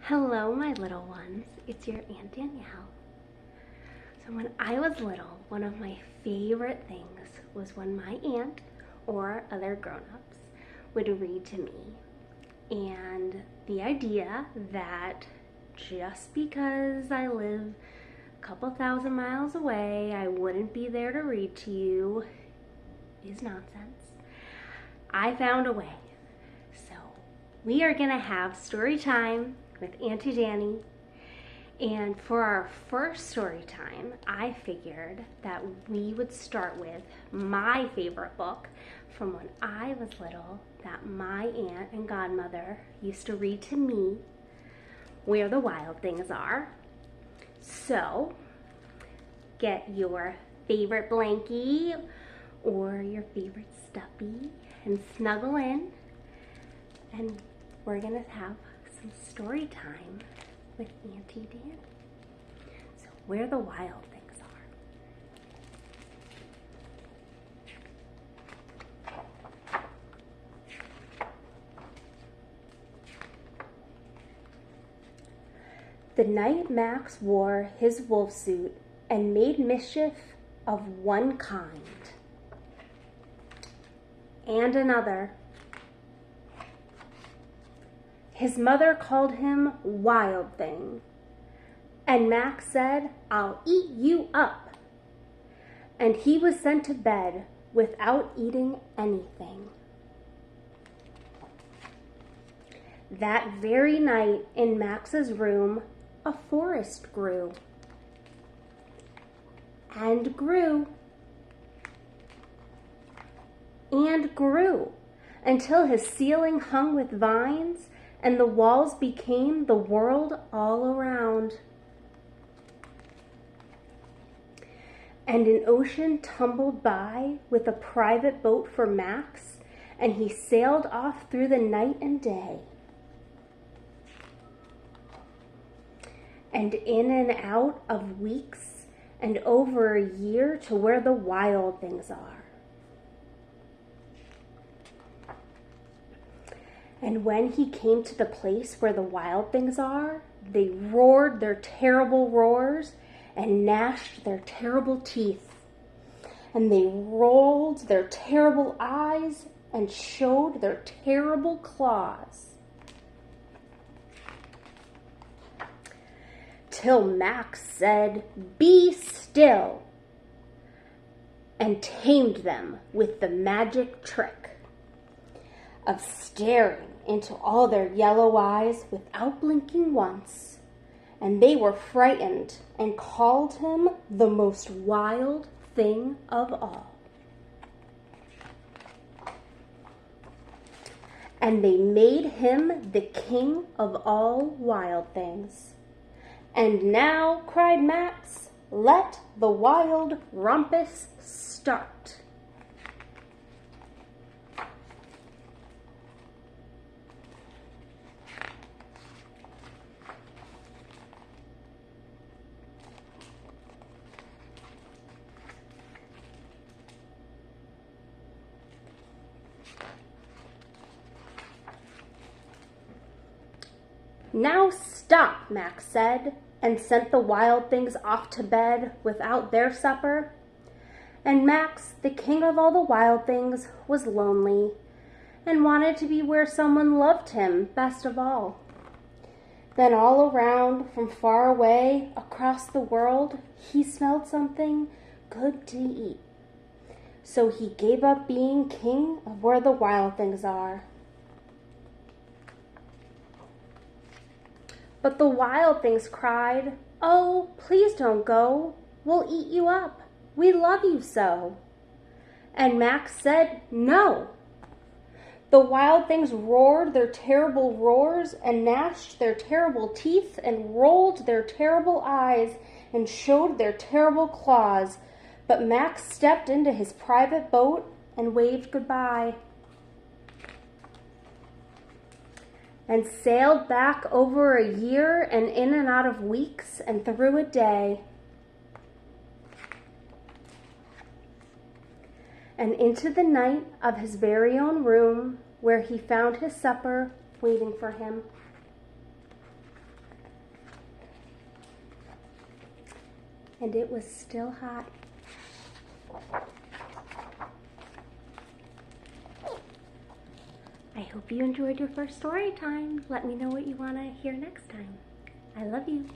Hello, my little ones. It's your Aunt Danielle. So when I was little, one of my favorite things was when my aunt or other grown-ups would read to me. And the idea that just because I live a couple thousand miles away, I wouldn't be there to read to you is nonsense. I found a way. So we are gonna have story time with Auntie Dani. And for our first story time, I figured that we would start with my favorite book from when I was little that my aunt and godmother used to read to me, Where the Wild Things Are. So get your favorite blankie or your favorite stuffy and snuggle in, and we're gonna have some story time with Auntie Dani. So Where the Wild Things Are. The night Max wore his wolf suit and made mischief of one kind and another, his mother called him Wild Thing, and Max said, "I'll eat you up." And he was sent to bed without eating anything. That very night in Max's room, a forest grew and grew and grew until his ceiling hung with vines and the walls became the world all around. And an ocean tumbled by with a private boat for Max, and he sailed off through the night and day. And in and out of weeks and over a year to where the wild things are. And when he came to the place where the wild things are, they roared their terrible roars and gnashed their terrible teeth. And they rolled their terrible eyes and showed their terrible claws. Till Max said, "Be still," and tamed them with the magic trick of staring into all their yellow eyes without blinking once, and they were frightened and called him the most wild thing of all. And they made him the king of all wild things. And now, cried Max, let the wild rumpus start. Now stop, Max said, and sent the wild things off to bed without their supper. And Max, the king of all the wild things, was lonely and wanted to be where someone loved him best of all. Then all around, from far away, across the world, he smelled something good to eat. So he gave up being king of where the wild things are. But the wild things cried, "Oh, please don't go. We'll eat you up. We love you so." And Max said, "No." The wild things roared their terrible roars and gnashed their terrible teeth and rolled their terrible eyes and showed their terrible claws. But Max stepped into his private boat and waved goodbye, and sailed back over a year and in and out of weeks and through a day, and into the night of his very own room, where he found his supper waiting for him. and it was still hot. I hope you enjoyed your first story time. Let me know what you want to hear next time. I love you.